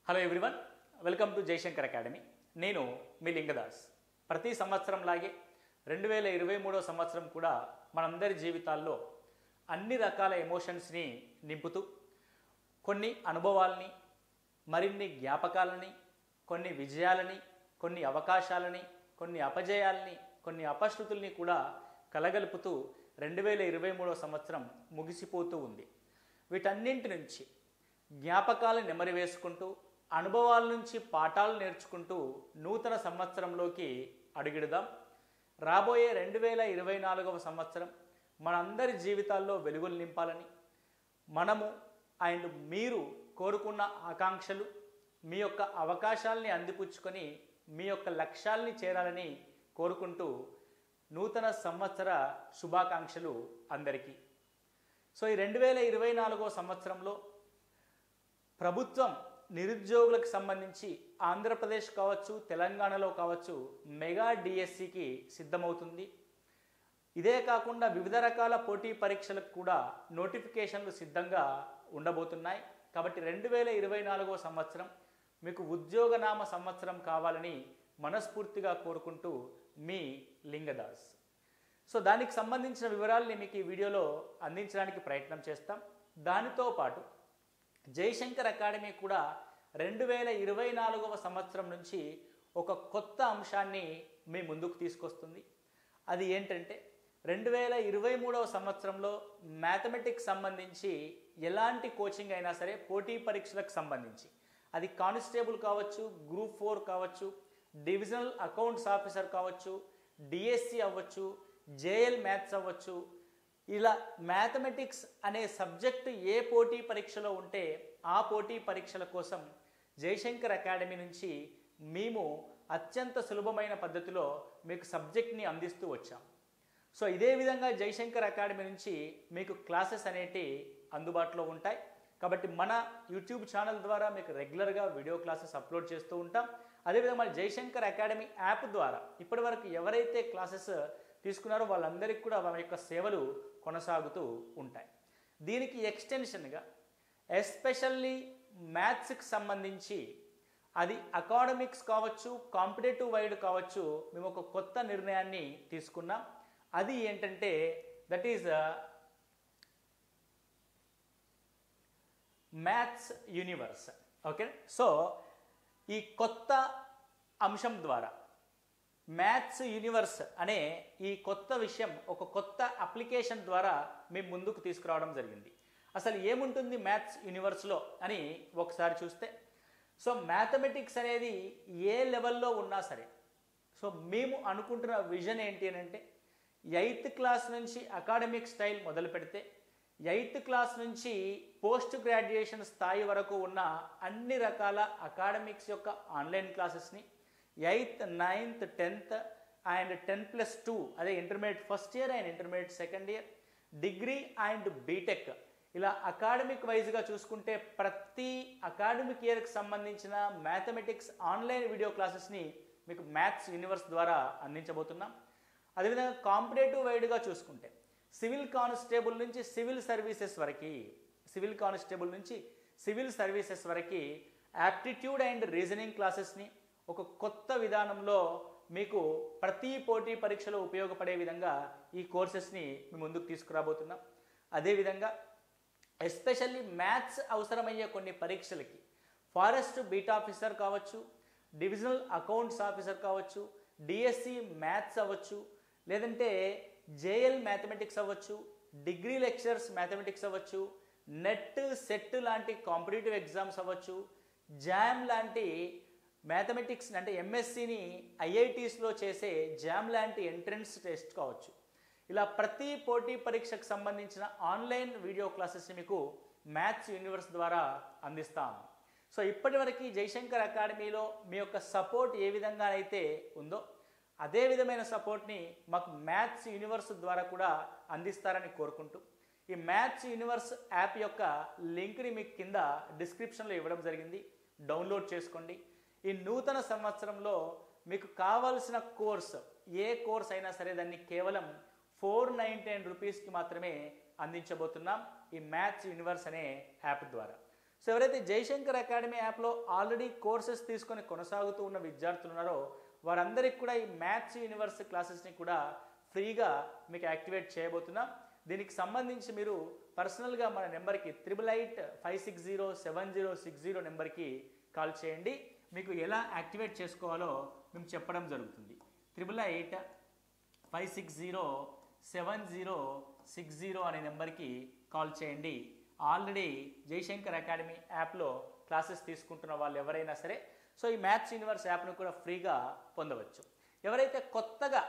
Hello everyone, welcome to Jayashankar academy. నేను మీ లింగదాస్. ప్రతి సంవత్సరం లాగే 2023 సంవత్సరం కూడా మనందరి జీవితాల్లో అన్ని రకాల ఎమోషన్స్ని నింపుతూ కొన్ని అనుభవాలని, మరిన్ని జ్ఞాపకాలని, కొన్ని విజయాలని, కొన్ని అవకాశాలని, కొన్ని అపజయాలని, కొన్ని అపశృతుల్ని కూడా కలగలుపుతూ 2023 సంవత్సరం ముగిసిపోతూ ఉంది. వీటన్నింటి నుంచి జ్ఞాపకాలను నెమరు వేసుకుంటూ, అనుభవాల నుంచి పాఠాలు నేర్చుకుంటూ నూతన సంవత్సరంలోకి అడుగిడదాం. రాబోయే 2024 సంవత్సరం మనందరి జీవితాల్లో వెలుగులు నింపాలని, మనము అండ్ మీరు కోరుకున్న ఆకాంక్షలు, మీ యొక్క అవకాశాలని అందిపుచ్చుకొని మీ యొక్క లక్ష్యాల్ని చేరాలని కోరుకుంటూ నూతన సంవత్సర శుభాకాంక్షలు అందరికీ. సో ఈ 2024 సంవత్సరంలో ప్రభుత్వం నిరుద్యోగులకు సంబంధించి ఆంధ్రప్రదేశ్ కావచ్చు, తెలంగాణలో కావచ్చు, మెగా డిఎస్సికి సిద్ధమవుతుంది. ఇదే కాకుండా వివిధ రకాల పోటీ పరీక్షలకు కూడా నోటిఫికేషన్లు సిద్ధంగా ఉండబోతున్నాయి. కాబట్టి 2024 సంవత్సరం మీకు ఉద్యోగనామ సంవత్సరం కావాలని మనస్ఫూర్తిగా కోరుకుంటూ మీ లింగదాస్. సో దానికి సంబంధించిన వివరాలని మీకు ఈ వీడియోలో అందించడానికి ప్రయత్నం చేస్తాం. దానితో పాటు జయశంకర్ అకాడమీ కూడా 2024 సంవత్సరం నుంచి ఒక కొత్త అంశాన్ని మీ ముందుకు తీసుకొస్తుంది. అది ఏంటంటే 2023 సంవత్సరంలో మ్యాథమెటిక్స్ సంబంధించి ఎలాంటి కోచింగ్ అయినా సరే పోటీ పరీక్షలకు సంబంధించి, అది కానిస్టేబుల్ కావచ్చు, గ్రూప్ 4 కావచ్చు, డివిజనల్ అకౌంట్స్ ఆఫీసర్ కావచ్చు, డిఎస్సి అవ్వచ్చు, జేఎల్ మ్యాథ్స్ అవ్వచ్చు, ఇలా మ్యాథమెటిక్స్ అనే సబ్జెక్టు ఏ పోటీ పరీక్షలో ఉంటే ఆ పోటీ పరీక్షల కోసం జయశంకర్ అకాడమీ నుంచి మేము అత్యంత సులభమైన పద్ధతిలో మీకు సబ్జెక్ట్ని అందిస్తూ వచ్చాం. సో ఇదే విధంగా జయశంకర్ అకాడమీ నుంచి మీకు క్లాసెస్ అనేటివి అందుబాటులో ఉంటాయి. కాబట్టి మన యూట్యూబ్ ఛానల్ ద్వారా మీకు రెగ్యులర్గా వీడియో క్లాసెస్ అప్లోడ్ చేస్తూ ఉంటాం. అదేవిధంగా మన జయశంకర్ అకాడమీ యాప్ ద్వారా ఇప్పటి వరకు ఎవరైతే క్లాసెస్ తీసుకున్నారో వాళ్ళందరికీ కూడా వాళ్ళ యొక్క సేవలు కొనసాగుతూ ఉంటాయి. దీనికి ఎక్స్టెన్షన్గా ఎస్పెషల్లీ మ్యాథ్స్కి సంబంధించి, అది అకాడమిక్స్ కావచ్చు, కాంపిటేటివ్ వైడ్ కావచ్చు, మేము ఒక కొత్త నిర్ణయాన్ని తీసుకున్నాం. అది ఏంటంటే that is maths universe. Okay, so ఈ కొత్త అంశం ద్వారా మ్యాథ్స్ యూనివర్స్ అనే ఈ కొత్త విషయం ఒక కొత్త అప్లికేషన్ ద్వారా మేము ముందుకు తీసుకురావడం జరిగింది. అసలు ఏముంటుంది మ్యాథ్స్ యూనివర్స్లో అని ఒకసారి చూస్తే, సో మ్యాథమెటిక్స్ అనేది ఏ లెవెల్లో ఉన్నా సరే, సో మేము అనుకుంటున్న విజన్ ఏంటి అని అంటే 8th క్లాస్ నుంచి అకాడమిక్ స్టైల్ మొదలు పెడితే 8th క్లాస్ నుంచి పోస్ట్ గ్రాడ్యుయేషన్ స్థాయి వరకు ఉన్న అన్ని రకాల అకాడమిక్స్ యొక్క online క్లాసెస్ని 8th, 9th, 10th and 10+2 అదే intermediate first year and intermediate second year, degree and BTech, ఇలా అకాడమిక్ వైజ్గా చూసుకుంటే ప్రతి అకాడమిక్ ఇయర్కి సంబంధించిన మ్యాథమెటిక్స్ ఆన్లైన్ వీడియో క్లాసెస్ని మీకు మ్యాథ్స్ యూనివర్స్ ద్వారా అందించబోతున్నాం. అదేవిధంగా కాంపిటేటివ్ వైడ్గా చూసుకుంటే సివిల్ కానిస్టేబుల్ నుంచి సివిల్ సర్వీసెస్ వరకు, సివిల్ కానిస్టేబుల్ నుంచి సివిల్ సర్వీసెస్ వరకు యాప్టిట్యూడ్ అండ్ రీజనింగ్ క్లాసెస్ని ఒక కొత్త విధానంలో మీకు ప్రతి పోటీ పరీక్షలో ఉపయోగపడే విధంగా ఈ కోర్సెస్ని మీ ముందుకు తీసుకురాబోతున్నాం. అదేవిధంగా ఎస్పెషల్లీ మ్యాథ్స్ అవసరమయ్యే కొన్ని పరీక్షలకి ఫారెస్ట్ బీట్ ఆఫీసర్ కావచ్చు, డివిజనల్ అకౌంట్స్ ఆఫీసర్ కావచ్చు, డిఎస్సి మ్యాథ్స్ అవ్వచ్చు, లేదంటే జేఎల్ మ్యాథమెటిక్స్ అవ్వచ్చు, డిగ్రీ లెక్చరర్స్ మ్యాథమెటిక్స్ అవ్వచ్చు, నెట్ సెట్ లాంటి కాంపిటేటివ్ ఎగ్జామ్స్ అవ్వచ్చు, జామ్ లాంటి మ్యాథమెటిక్స్ అంటే ఎంఎస్సిని ఐఐటీస్లో చేసే జామ్ లాంటి ఎంట్రన్స్ టెస్ట్ కావచ్చు, ఇలా ప్రతి పోటీ పరీక్షకు సంబంధించిన ఆన్లైన్ వీడియో క్లాసెస్ని మీకు మ్యాథ్స్ యూనివర్స్ ద్వారా అందిస్తాం. సో ఇప్పటివరకు జయశంకర్ అకాడమీలో మీ యొక్క సపోర్ట్ ఏ విధంగా అయితే ఉందో అదే విధమైన సపోర్ట్ని మాకు మ్యాథ్స్ యూనివర్స్ ద్వారా కూడా అందిస్తారని కోరుకుంటూ, ఈ మ్యాథ్స్ యూనివర్స్ యాప్ యొక్క లింక్ని మీకు కింద డిస్క్రిప్షన్లో ఇవ్వడం జరిగింది, డౌన్లోడ్ చేసుకోండి. ఈ నూతన సంవత్సరంలో మీకు కావాల్సిన కోర్స్ ఏ కోర్స్ అయినా సరే దాన్ని కేవలం 499 రూపీస్కి మాత్రమే అందించబోతున్నాం ఈ మ్యాథ్స్ యూనివర్స్ అనే యాప్ ద్వారా. సో ఎవరైతే జయశంకర్ అకాడమీ యాప్లో ఆల్రెడీ కోర్సెస్ తీసుకొని కొనసాగుతూ ఉన్న విద్యార్థులు ఉన్నారో వారందరికీ కూడా ఈ మ్యాథ్స్ యూనివర్స్ క్లాసెస్ని కూడా ఫ్రీగా మీకు యాక్టివేట్ చేయబోతున్నాం. దీనికి సంబంధించి మీరు పర్సనల్గా మన నెంబర్కి 8885607060 నెంబర్కి కాల్ చేయండి. మీకు ఎలా యాక్టివేట్ చేసుకోవాలో మేము చెప్పడం జరుగుతుంది. 8885607060 అనే నెంబర్కి కాల్ చేయండి. ఆల్రెడీ జయశంకర్ అకాడమీ యాప్లో క్లాసెస్ తీసుకుంటున్న వాళ్ళు ఎవరైనా సరే సో ఈ మ్యాథ్స్ యూనివర్స్ యాప్ను కూడా ఫ్రీగా పొందవచ్చు. ఎవరైతే కొత్తగా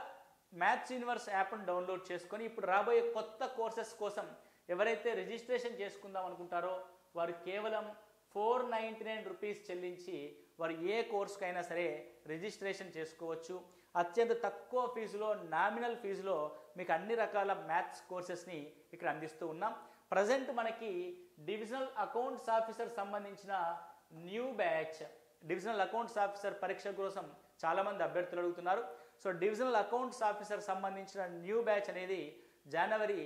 మ్యాథ్స్ యూనివర్స్ యాప్ను డౌన్లోడ్ చేసుకొని ఇప్పుడు రాబోయే కొత్త కోర్సెస్ కోసం ఎవరైతే రిజిస్ట్రేషన్ చేసుకుందాం అనుకుంటారో వారు కేవలం 499 రూపీస్ చెల్లించి వారు ఏ కోర్సుకైనా సరే రిజిస్ట్రేషన్ చేసుకోవచ్చు. అత్యంత తక్కువ ఫీజులో, నామినల్ ఫీజులో మీకు అన్ని రకాల మ్యాథ్స్ కోర్సెస్ని ఇక్కడ అందిస్తూ ఉన్నాం. ప్రజెంట్ మనకి డివిజనల్ అకౌంట్స్ ఆఫీసర్ సంబంధించిన new batch, divisional accounts officer పరీక్ష కోసం చాలామంది అభ్యర్థులు అడుగుతున్నారు. సో డివిజనల్ అకౌంట్స్ ఆఫీసర్ సంబంధించిన న్యూ బ్యాచ్ అనేది జనవరి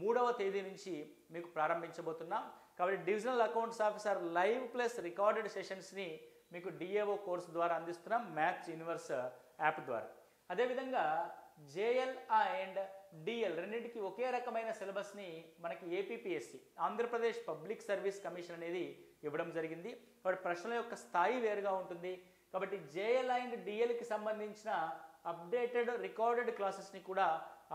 3వ తేదీ నుంచి మీకు ప్రారంభించబోతున్నాం. కాబట్టి divisional accounts officer live plus recorded సెషన్స్ని మీకు డిఏఓ కోర్సు ద్వారా అందిస్తున్నాం మ్యాథ్స్ యూనివర్స్ యాప్ ద్వారా. అదేవిధంగా జేఎల్ అండ్ డిఎల్ రెండింటికి ఒకే రకమైన సిలబస్ని మనకి APPSC Andhra Pradesh public service commission అనేది ఇవ్వడం జరిగింది. కాబట్టి ప్రశ్నల యొక్క స్థాయి వేరుగా ఉంటుంది. కాబట్టి జేఎల్ అండ్ డిఎల్కి సంబంధించిన అప్డేటెడ్ రికార్డెడ్ క్లాసెస్ని కూడా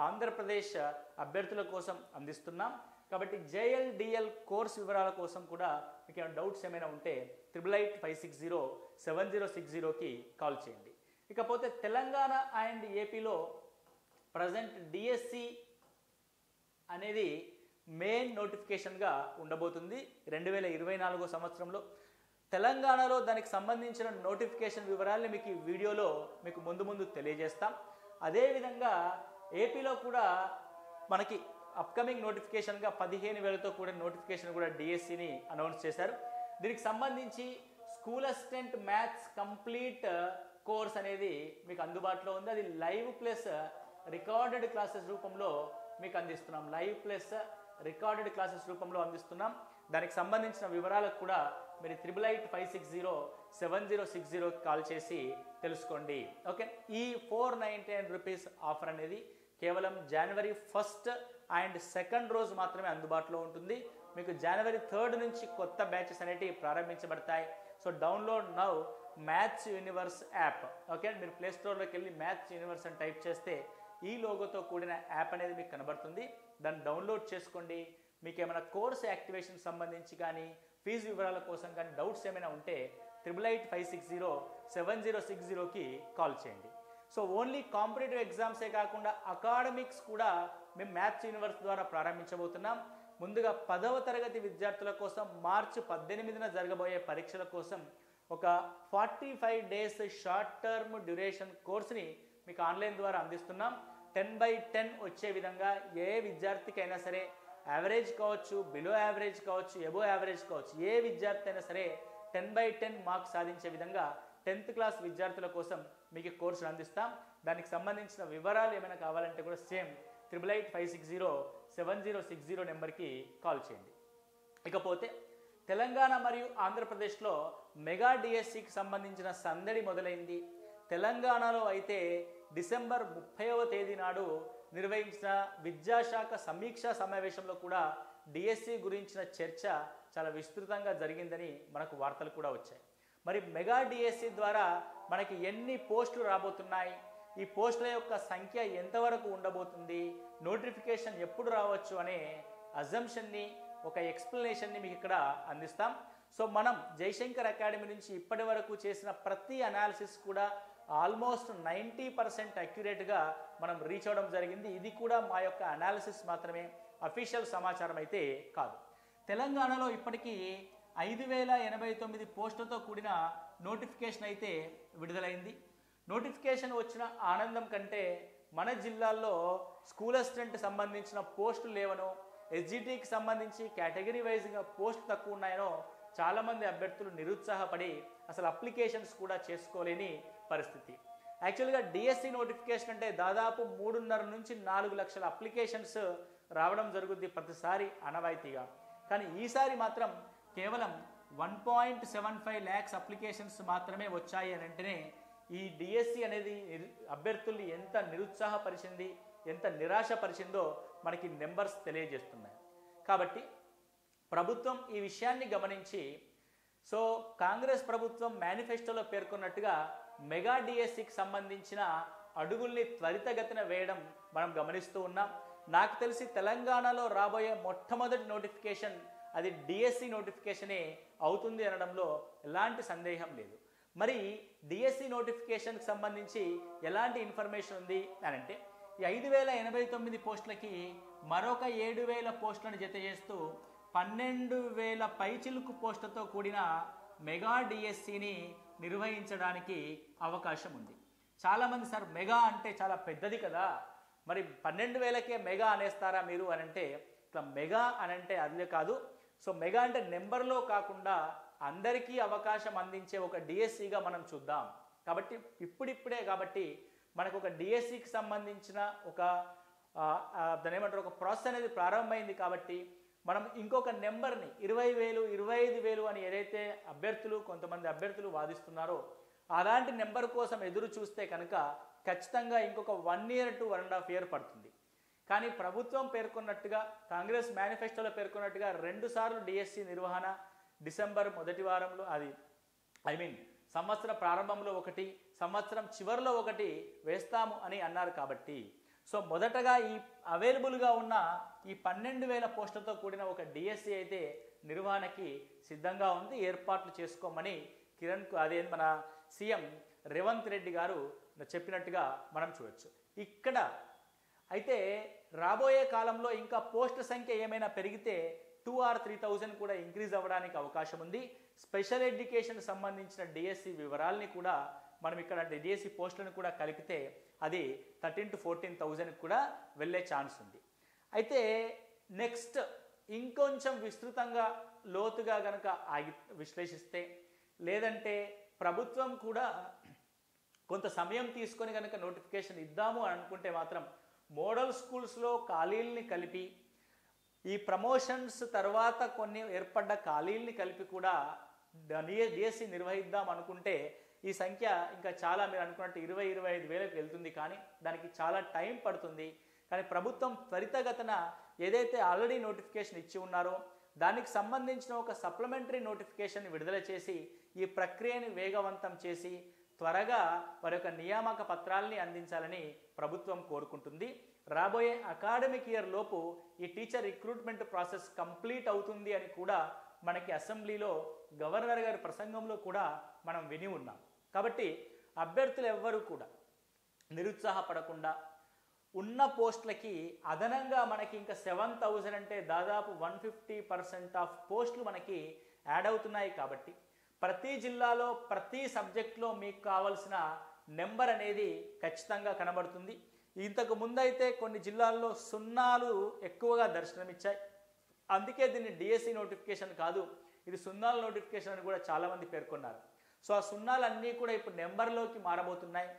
ఆంధ్రప్రదేశ్ అభ్యర్థుల కోసం అందిస్తున్నాం. కాబట్టి జేఎల్ డిఎల్ కోర్స్ వివరాల కోసం కూడా మీకు ఏమైనా డౌట్స్ ఏమైనా ఉంటే 8885607060కి కాల్ చేయండి. ఇకపోతే తెలంగాణ అండ్ ఏపీలో ప్రజెంట్ డిఎస్సి అనేది మెయిన్ నోటిఫికేషన్గా ఉండబోతుంది 2024 సంవత్సరంలో. తెలంగాణలో దానికి సంబంధించిన నోటిఫికేషన్ వివరాలని మీకు ఈ వీడియోలో మీకు ముందు తెలియజేస్తాం. అదేవిధంగా ఏపీలో కూడా మనకి అప్కమింగ్ నోటిఫికేషన్గా 15,000తో కూడిన నోటిఫికేషన్ కూడా డిఎస్సిని అనౌన్స్ చేశారు. దీనికి సంబంధించి school assistant maths complete course అనేది మీకు అందుబాటులో ఉంది. అది లైవ్ ప్లస్ రికార్డెడ్ క్లాసెస్ రూపంలో మీకు అందిస్తున్నాం. లైవ్ ప్లస్ రికార్డెడ్ క్లాసెస్ రూపంలో అందిస్తున్నాం. దానికి సంబంధించిన వివరాలకు కూడా మీరు 8885607060 కాల్ చేసి తెలుసుకోండి. ఓకే, ఈ 499 రూపీస్ ఆఫర్ అనేది కేవలం జనవరి 1 అండ్ 2 రోజు మాత్రమే అందుబాటులో ఉంటుంది. మీకు జనవరి 3 నుంచి కొత్త బ్యాచెస్ అనేటివి ప్రారంభించబడతాయి. So download now Maths Universe app. Okay, మీరు ప్లే స్టోర్లోకి వెళ్ళి మ్యాథ్స్ యూనివర్స్ అని టైప్ చేస్తే ఈ లోగోతో కూడిన యాప్ అనేది మీకు కనబడుతుంది. దాన్ని డౌన్లోడ్ చేసుకోండి. మీకు ఏమైనా కోర్స్ యాక్టివేషన్ సంబంధించి కానీ ఫీజు వివరాల కోసం కానీ డౌట్స్ ఏమైనా ఉంటే 8885607060కి కాల్ చేయండి. సో ఓన్లీ కాంపిటేటివ్ ఎగ్జామ్సే కాకుండా అకాడమిక్స్ కూడా మేము మ్యాథ్స్ యూనివర్స్ ద్వారా ప్రారంభించబోతున్నాం. ముందుగా 10వ తరగతి విద్యార్థుల కోసం మార్చి 18న జరగబోయే పరీక్షల కోసం ఒక 45 డేస్ షార్ట్ టర్మ్ డ్యూరేషన్ కోర్సుని మీకు ఆన్లైన్ ద్వారా అందిస్తున్నాం. 10/10 వచ్చే విధంగా ఏ విద్యార్థికైనా సరే యావరేజ్ కావచ్చు, బిలో యావరేజ్ కావచ్చు, ఎబో యావరేజ్ కావచ్చు, ఏ విద్యార్థి అయినా సరే 10/10 మార్క్స్ సాధించే విధంగా 10th క్లాస్ విద్యార్థుల కోసం మీకు కోర్సులు అందిస్తాం. దానికి సంబంధించిన వివరాలు ఏమైనా కావాలంటే కూడా సేమ్ 8885607060 నెంబర్కి కాల్ చేయండి. ఇకపోతే తెలంగాణ మరియు ఆంధ్రప్రదేశ్లో మెగా డిఎస్సికి సంబంధించిన సందడి మొదలైంది. తెలంగాణలో అయితే డిసెంబర్ 30వ తేదీ నాడు నిర్వహించిన విద్యాశాఖ సమీక్షా సమావేశంలో కూడా డిఎస్సి గురించిన చర్చ చాలా విస్తృతంగా జరిగిందని మనకు వార్తలు కూడా వచ్చాయి. మరి మెగా డిఎస్సి ద్వారా మనకి ఎన్ని పోస్టులు రాబోతున్నాయి, ఈ పోస్టుల యొక్క సంఖ్య ఎంతవరకు ఉండబోతుంది, నోటిఫికేషన్ ఎప్పుడు రావచ్చు అనే అజంప్షన్ని, ఒక ఎక్స్ప్లెనేషన్ని మీకు ఇక్కడ అందిస్తాం. సో మనం జయశంకర్ అకాడమీ నుంచి ఇప్పటి వరకు చేసిన ప్రతి అనాలిసిస్ కూడా ఆల్మోస్ట్ 90% అక్యురేట్గా మనం రీచ్ అవ్వడం జరిగింది. ఇది కూడా మా యొక్క అనాలిసిస్ మాత్రమే, అఫీషియల్ సమాచారం అయితే కాదు. తెలంగాణలో ఇప్పటికీ 5089 పోస్టులతో కూడిన నోటిఫికేషన్ అయితే విడుదలైంది. నోటిఫికేషన్ వచ్చిన ఆనందం కంటే మన జిల్లాల్లో స్కూల్ అసిస్టెంట్ సంబంధించిన పోస్టులు లేవనో, ఎస్జిటికి సంబంధించి కేటగిరీ వైజ్గా పోస్టులు తక్కువ ఉన్నాయనో చాలామంది అభ్యర్థులు నిరుత్సాహపడి అసలు అప్లికేషన్స్ కూడా చేసుకోలేని పరిస్థితి. యాక్చువల్గా డిఎస్సి నోటిఫికేషన్ అంటే దాదాపు 3.5 నుంచి 4 లక్షల అప్లికేషన్స్ రావడం జరుగుద్ది ప్రతిసారి అనవాయితీగా. కానీ ఈసారి మాత్రం కేవలం 1.75 ల్యాక్స్ అప్లికేషన్స్ మాత్రమే వచ్చాయి అని అంటేనే ఈ డిఎస్సి అనేది అభ్యర్థుల్ని ఎంత నిరుత్సాహపరిచింది, ఎంత నిరాశపరిచిందో మనకి నెంబర్స్ తెలియజేస్తున్నాయి. కాబట్టి ప్రభుత్వం ఈ విషయాన్ని గమనించి, సో కాంగ్రెస్ ప్రభుత్వం మేనిఫెస్టోలో పేర్కొన్నట్టుగా మెగా డిఎస్సికి సంబంధించిన అడుగుల్ని త్వరితగతిన వేయడం మనం గమనిస్తూ ఉన్నాం. నాకు తెలిసి తెలంగాణలో రాబోయే మొట్టమొదటి నోటిఫికేషన్ అది డిఎస్సి నోటిఫికేషనే అవుతుంది అనడంలో ఎలాంటి సందేహం లేదు. మరి డిఎస్సి నోటిఫికేషన్కి సంబంధించి ఎలాంటి ఇన్ఫర్మేషన్ ఉంది అని అంటే, ఈ 5,089 పోస్టులకి మరొక 7,000 పోస్టులను జత చేస్తూ 12,000 పైచిలుకు పోస్టులతో కూడిన మెగా డిఎస్సిని నిర్వహించడానికి అవకాశం ఉంది. చాలామంది సార్ మెగా అంటే చాలా పెద్దది కదా, మరి 12,000కే మెగా అనేస్తారా మీరు అని అంటే, ఇట్లా మెగా అని అంటే అదే కాదు. సో మెగా అంటే నెంబర్లో కాకుండా అందరికీ అవకాశం అందించే ఒక డిఎస్సిగా మనం చూద్దాం. కాబట్టి ఇప్పుడిప్పుడే కాబట్టి మనకు ఒక డిఎస్సికి సంబంధించిన ఒక దాని ఏమంటారు ఒక ప్రాసెస్ అనేది ప్రారంభమైంది. కాబట్టి మనం ఇంకొక నెంబర్ని 20,000, 25,000 అని ఏదైతే కొంతమంది అభ్యర్థులు వాదిస్తున్నారో అలాంటి నెంబర్ కోసం ఎదురు చూస్తే కనుక ఖచ్చితంగా ఇంకొక 1 year to 1.5 years పడుతుంది. కానీ ప్రభుత్వం పేర్కొన్నట్టుగా, కాంగ్రెస్ మేనిఫెస్టోలో పేర్కొన్నట్టుగా 2 సార్లు డిఎస్సి నిర్వహణ డిసెంబర్ మొదటి వారంలో, సంవత్సర ప్రారంభంలో ఒకటి, సంవత్సరం చివరిలో ఒకటి వేస్తాము అని అన్నారు. కాబట్టి సో మొదటగా ఈ అవైలబుల్గా ఉన్న ఈ 12,000 పోస్టులతో కూడిన ఒక డిఎస్సి అయితే నిర్వహణకి సిద్ధంగా ఉంది. ఏర్పాట్లు చేసుకోమని మన సీఎం రేవంత్ రెడ్డి గారు చెప్పినట్టుగా మనం చూడొచ్చు. ఇక్కడ అయితే రాబోయే కాలంలో ఇంకా పోస్టుల సంఖ్య ఏమైనా పెరిగితే 2,000 or 3,000 కూడా ఇంక్రీజ్ అవ్వడానికి అవకాశం ఉంది. స్పెషల్ ఎడ్యుకేషన్ సంబంధించిన డిఎస్సి వివరాలని కూడా మనం ఇక్కడ డిఎస్సి పోస్టులను కూడా కలిపితే అది 13,000 to 14,000 కూడా వెళ్ళే ఛాన్స్ ఉంది. అయితే నెక్స్ట్ ఇంకొంచెం విస్తృతంగా లోతుగా గనక విశ్లేషిస్తే, లేదంటే ప్రభుత్వం కూడా కొంత సమయం తీసుకొని కనుక నోటిఫికేషన్ ఇద్దాము అని అనుకుంటే మాత్రం మోడల్ స్కూల్స్లో ఖాళీల్ని కలిపి, ఈ ప్రమోషన్స్ తర్వాత కొన్ని ఏర్పడ్డ ఖాళీల్ని కలిపి కూడా డిఎస్సి నిర్వహిద్దాం అనుకుంటే ఈ సంఖ్య ఇంకా చాలా మీరు అనుకున్నట్టు 20,000-25,000 వెళ్తుంది. కానీ దానికి చాలా టైం పడుతుంది. కానీ ప్రభుత్వం త్వరితగతిన ఏదైతే ఆల్రెడీ నోటిఫికేషన్ ఇచ్చి ఉన్నారో దానికి సంబంధించిన ఒక సప్లిమెంటరీ నోటిఫికేషన్ విడుదల చేసి ఈ ప్రక్రియని వేగవంతం చేసి త్వరగా వారి యొక్క నియామక పత్రాలని అందించాలని ప్రభుత్వం కోరుకుంటుంది. రాబోయే అకాడమిక్ ఇయర్ లోపు ఈ టీచర్ రిక్రూట్మెంట్ ప్రాసెస్ కంప్లీట్ అవుతుంది అని కూడా మనకి అసెంబ్లీలో గవర్నర్ గారి ప్రసంగంలో కూడా మనం విని ఉన్నాం. కాబట్టి అభ్యర్థులు ఎవ్వరూ కూడా నిరుత్సాహపడకుండా ఉన్న పోస్టులకి అదనంగా మనకి ఇంకా 7,000 అంటే దాదాపు 150% ఆఫ్ పోస్టులు మనకి యాడ్ అవుతున్నాయి. కాబట్టి ప్రతి జిల్లాలో ప్రతి సబ్జెక్ట్లో మీకు కావాల్సిన నెంబర్ అనేది ఖచ్చితంగా కనబడుతుంది. ఇంతకు ముందైతే కొన్ని జిల్లాల్లో 0 ఎక్కువగా దర్శనమిచ్చాయి. అందుకే దీన్ని డిఎస్సి నోటిఫికేషన్ కాదు, ఇది 0 నోటిఫికేషన్ అని కూడా చాలామంది పేర్కొన్నారు. సో ఆ 0 అన్నీ కూడా ఇప్పుడు నెంబర్లోకి మారబోతున్నాయి.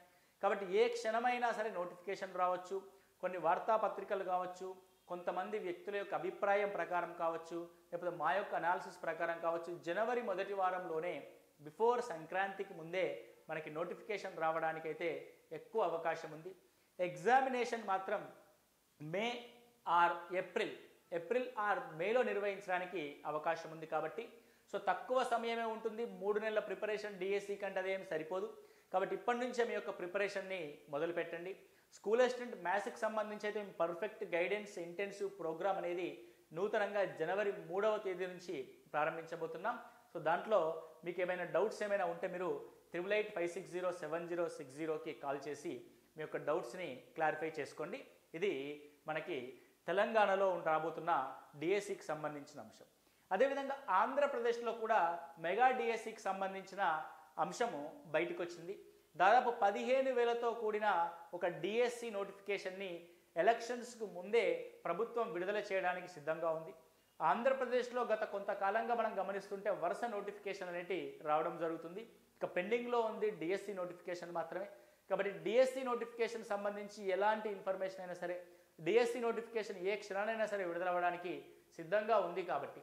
కాబట్టి ఏ క్షణమైనా సరే నోటిఫికేషన్ రావచ్చు. కొన్ని వార్తాపత్రికలు కావచ్చు, కొంతమంది వ్యక్తుల యొక్క అభిప్రాయం ప్రకారం కావచ్చు, లేకపోతే మా యొక్క అనాలిసిస్ ప్రకారం కావచ్చు, జనవరి మొదటి వారంలోనే బిఫోర్ సంక్రాంతికి ముందే మనకి నోటిఫికేషన్ రావడానికైతే ఎక్కువ అవకాశం ఉంది. ఎగ్జామినేషన్ మాత్రం మే ఆర్ ఏప్రిల్ ఆర్ మేలో నిర్వహించడానికి అవకాశం ఉంది. కాబట్టి సో తక్కువ సమయమే ఉంటుంది. 3 నెలల ప్రిపరేషన్ డిఎస్సి కంటే అదేం సరిపోదు. కాబట్టి ఇప్పటి నుంచే మీ యొక్క ప్రిపరేషన్ని మొదలు పెట్టండి. స్కూల్ అసిస్టెంట్ మ్యాథ్స్కి సంబంధించి అయితే పర్ఫెక్ట్ గైడెన్స్ ఇంటెన్సివ్ ప్రోగ్రామ్ అనేది నూతనంగా జనవరి 3వ తేదీ నుంచి ప్రారంభించబోతున్నాం. సో దాంట్లో మీకు ఏమైనా డౌట్స్ ఏమైనా ఉంటే మీరు 8885607060కి కాల్ చేసి మీ యొక్క డౌట్స్ని క్లారిఫై చేసుకోండి. ఇది మనకి తెలంగాణలో రాబోతున్న డిఎస్సికి సంబంధించిన అంశం. అదేవిధంగా ఆంధ్రప్రదేశ్లో కూడా మెగా డిఎస్సికి సంబంధించిన అంశము బయటకు వచ్చింది. దాదాపు 15,000తో కూడిన ఒక డిఎస్సి నోటిఫికేషన్ని ఎలక్షన్స్కు ముందే ప్రభుత్వం విడుదల చేయడానికి సిద్ధంగా ఉంది. ఆంధ్రప్రదేశ్లో గత కొంతకాలంగా మనం గమనిస్తుంటే వరుస నోటిఫికేషన్ అనేటి రావడం జరుగుతుంది. ఇక పెండింగ్లో ఉంది డిఎస్సి నోటిఫికేషన్ మాత్రమే. కాబట్టి డిఎస్సి నోటిఫికేషన్ సంబంధించి ఎలాంటి ఇన్ఫర్మేషన్ అయినా సరే, డిఎస్సి నోటిఫికేషన్ ఏ క్షణానైనా సరే విడుదలవ్వడానికి సిద్ధంగా ఉంది. కాబట్టి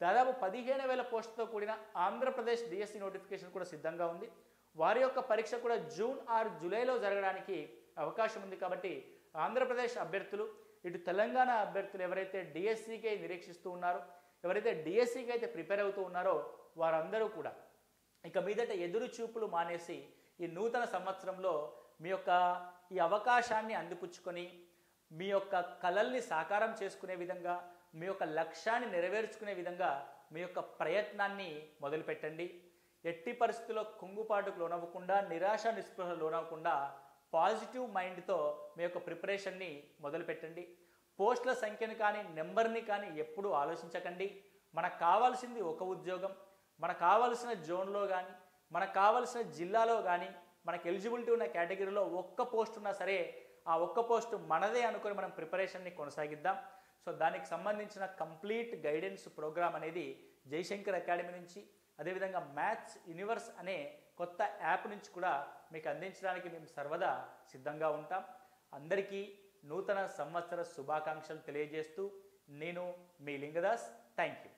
దాదాపు 15,000 పోస్టులతో కూడిన ఆంధ్రప్రదేశ్ డిఎస్సి నోటిఫికేషన్ కూడా సిద్ధంగా ఉంది. వారి యొక్క పరీక్ష కూడా జూన్ ఆర్ జూలైలో జరగడానికి అవకాశం ఉంది. కాబట్టి ఆంధ్రప్రదేశ్ అభ్యర్థులు, ఇటు తెలంగాణ అభ్యర్థులు ఎవరైతే డిఎస్సికి నిరీక్షిస్తూ ఉన్నారో, ఎవరైతే డిఎస్సికి అయితే ప్రిపేర్ అవుతూ ఉన్నారో వారందరూ కూడా ఇక మీదట ఎదురు చూపులు మానేసి ఈ నూతన సంవత్సరంలో మీ యొక్క ఈ అవకాశాన్ని అందిపుచ్చుకొని మీ యొక్క కలల్ని సాకారం చేసుకునే విధంగా, మీ యొక్క లక్ష్యాన్ని నెరవేర్చుకునే విధంగా మీ యొక్క ప్రయత్నాన్ని మొదలుపెట్టండి. ఎట్టి పరిస్థితుల్లో కుంగుపాటుకు లోనవ్వకుండా, నిరాశ నిస్పృహ లోనవ్వకుండా పాజిటివ్ మైండ్తో మీ యొక్క ప్రిపరేషన్ని మొదలుపెట్టండి. పోస్టుల సంఖ్యను కానీ నెంబర్ని కానీ ఎప్పుడూ ఆలోచించకండి. మనకు కావాల్సింది ఒక ఉద్యోగం. మనకు కావాల్సిన జోన్లో కానీ, మనకు కావాల్సిన జిల్లాలో కానీ, మనకు ఎలిజిబిలిటీ ఉన్న కేటగిరీలో ఒక్క పోస్ట్ ఉన్నా సరే ఆ ఒక్క పోస్ట్ మనదే అనుకొని మనం ప్రిపరేషన్ని కొనసాగిద్దాం. సో దానికి సంబంధించిన కంప్లీట్ గైడెన్స్ ప్రోగ్రామ్ అనేది జయశంకర్ అకాడమీ నుంచి, అదేవిధంగా మ్యాథ్స్ యూనివర్స్ అనే కొత్త యాప్ నుంచి కూడా మీకు అందించడానికి మేము సర్వదా సిద్ధంగా ఉంటాం. అందరికీ నూతన సంవత్సర శుభాకాంక్షలు తెలియజేస్తూ నేను మీ లింగదాస్. Thank you.